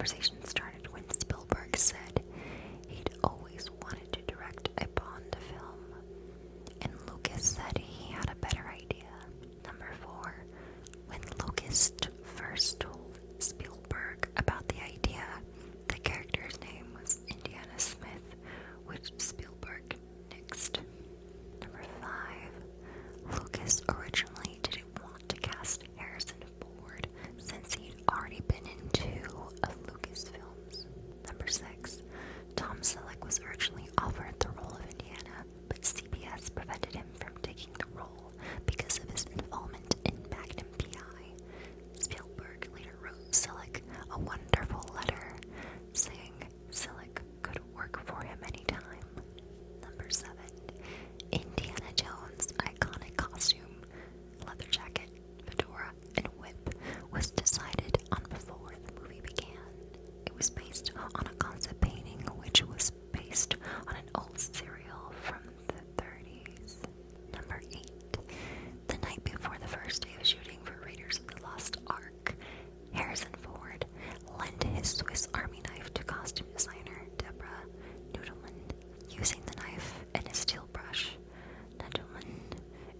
conversation started when Spielberg said he'd always wanted to direct a Bond film, and Lucas said he had a better idea. Number 4. When Lucas first told Spielberg about the idea, the character's name was Indiana Smith, which Spielberg nixed. Number 5. Lucas originally didn't want to cast Harrison Ford since he'd already been in 2 of Lucas films. Number 6. Tom Selleck was originally offered the role of Indiana, but CBS prevented him from taking the role because of his involvement in Magnum P.I. Spielberg later wrote Selleck a wonderful letter saying Selleck could work for him anytime. Number 7. Indiana Jones' iconic costume, leather jacket, fedora, and whip was decided on before the movie began. It was based on a concept painting which was based on an old serial from the 30s. Number 8. The night before the first day of shooting for Raiders of the Lost Ark, Harrison Ford lent his Swiss Army knife to costume designer Deborah Nudelman. Using the knife and a steel brush, Nudelman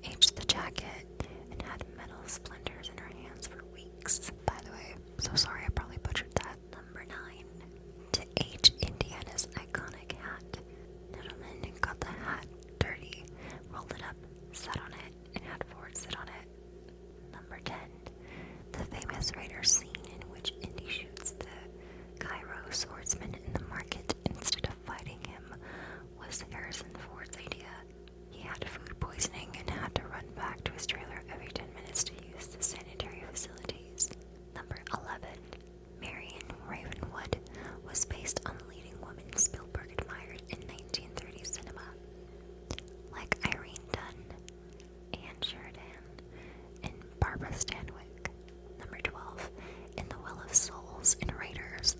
aged the jacket and had metal splinters in her hands for weeks. By the way, so sorry, I probably butchered that. Number 9. To age Indiana's iconic hat, Nudelman got the hat dirty, rolled it up, sat on it, and had Ford sit on it. Number 10. The famous Raider scene in which Indy shoots the Cairo swordsman in the market instead of fighting him was Harrison Ford's idea. He had food poisoning and had to run back to his trailer every 10 minutes to use the sanitary facilities. Number 11. Marian Ravenwood was based on the leading woman Spielberg admired in 1930s cinema, like Irene Dunne, Anne Sheridan, and Barbara Stanwyck. Number 12. In The Well of Souls in Raiders,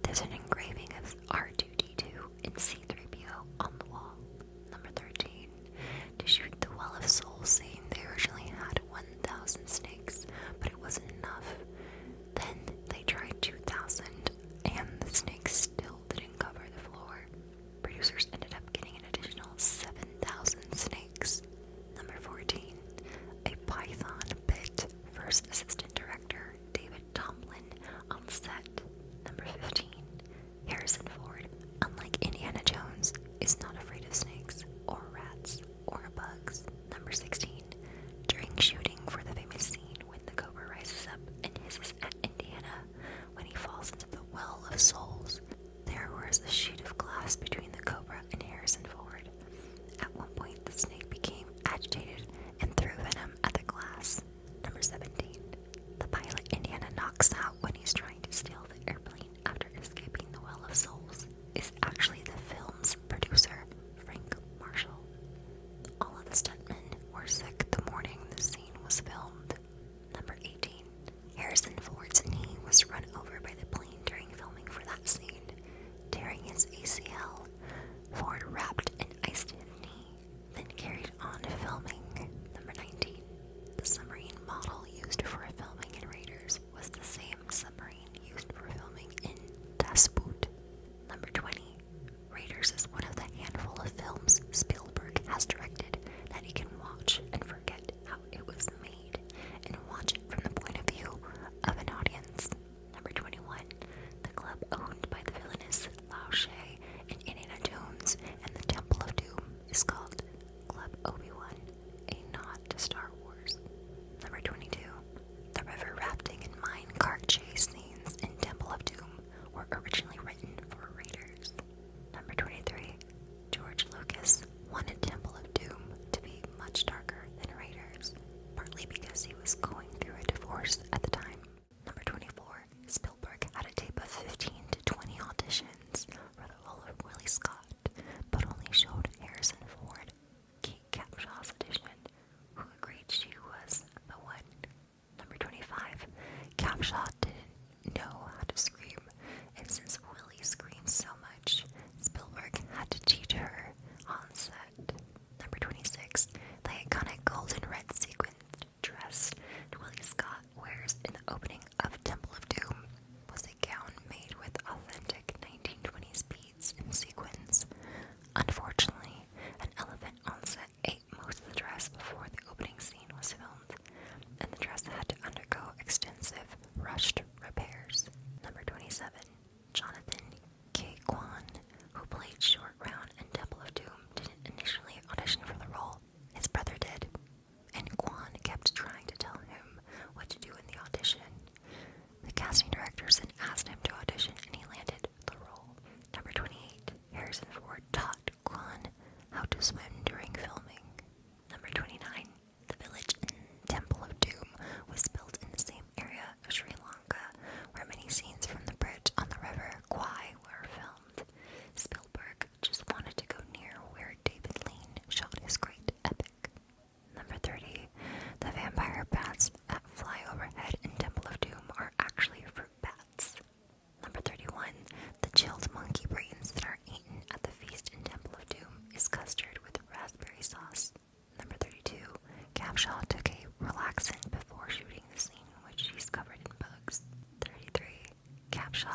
there's an engraving of R2-D2 and C-3PO on the wall. Number 13. To shoot the Well of Souls scene, they originally had 1,000 snakes, but it wasn't enough. Then they tried 2,000, and the snakes still didn't cover the floor. Producers ended up getting an additional 7,000 snakes. Number 14. A python bit first assistant director David Tomlin on set. Number 15. Harrison Ford, unlike Indiana Jones, is not afraid of snakes, or rats, or bugs. Number 16. During shooting for the famous scene when the cobra rises up and hisses at Indiana when he falls into the Well of Souls, there was a sheet of glass between the cobra and Harrison Ford. At one point, the snake became agitated and threw venom at the glass. Number 17. The pilot Indiana knocks out when he's trying to steal the airplane after escaping the Well of Souls is actually the film's producer,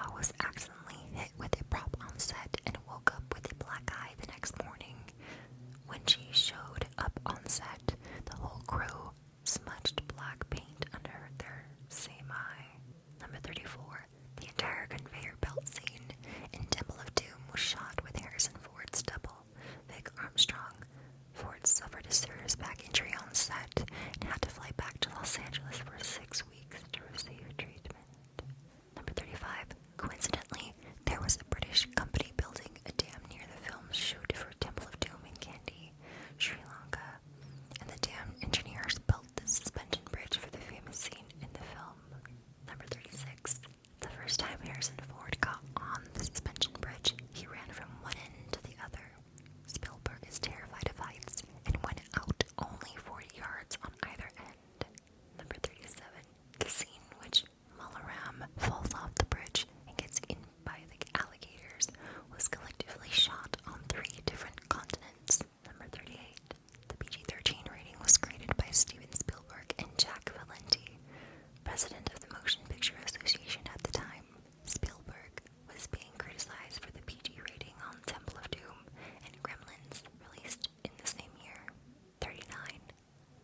Law was accidentally hit with a prop on set and woke up with a black eye the next morning. When she showed up on set, the whole crew smudged black paint under their same eye. Number 34. The entire conveyor belt scene in Temple of Doom was shot with Harrison Ford's double, Vic Armstrong. Ford suffered a serious back injury on set and had to fly back to Los Angeles for 6 weeks to receive treatment. Number 35. Coincidentally, there was a British company building a dam near the film's shoot for Temple of Doom in Kandy, Sri Lanka, and the dam engineers built the suspension bridge for the famous scene in the film. Number 36. The first time Harrison Ford got on the suspension bridge, he ran from one end to the other. Spielberg is terrified of heights and went out only 40 yards on either end. Number 37. The scene in which Malaram falls off the bridge and gets in by the alligators was collectively shot on 3 different continents. Number 38. The PG-13 rating was created by Steven Spielberg and Jack Valenti, president of the Motion Picture Association at the time. Spielberg was being criticized for the PG rating on Temple of Doom and Gremlins, released in the same year. 39.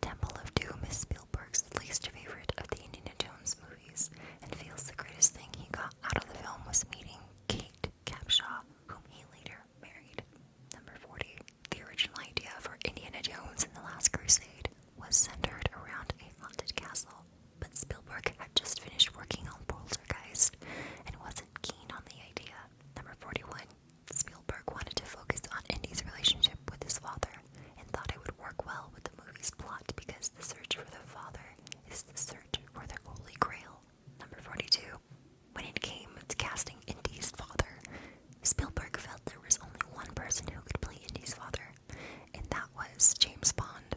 Temple of Doom is Spielberg's least favorite of the Indiana Jones movies, and feels the greatest thing he got out of the film was meeting Kate Capshaw, whom he later married. Number 40. The original idea for Indiana Jones and the Last Crusade was centered around a haunted castle, but Spielberg had just finished working on Poltergeist and wasn't keen on the idea. Number 41. Spielberg wanted to focus on Indy's relationship with his father and thought it would work well with the movie's plot because the search for the father is the search for the Holy Grail. Number 42. When it came to casting Indy's father, Spielberg felt there was only one person who could play Indy's father, and that was James Bond,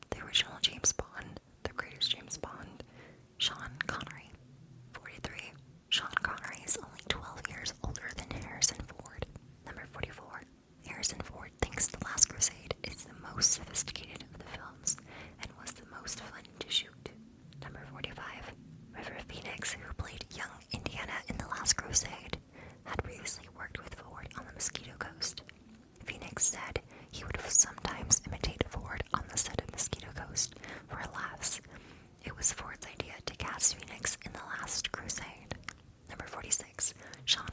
the original James Bond, the greatest James Bond, Sean Connery. 43. Sean Connery is only 12 years older than Harrison Ford. Number 44. Harrison Ford thinks The Last Crusade is the most sophisticated of the films and was the most fun to shoot. Number 45. River Phoenix, who played young Indiana in The Last Crusade, had previously worked with Ford on the Mosquito Coast. Phoenix said he would sometimes imitate Ford on the set of Mosquito Coast for laughs. It was Ford's idea to cast Phoenix in The Last Crusade. Number 46. Sean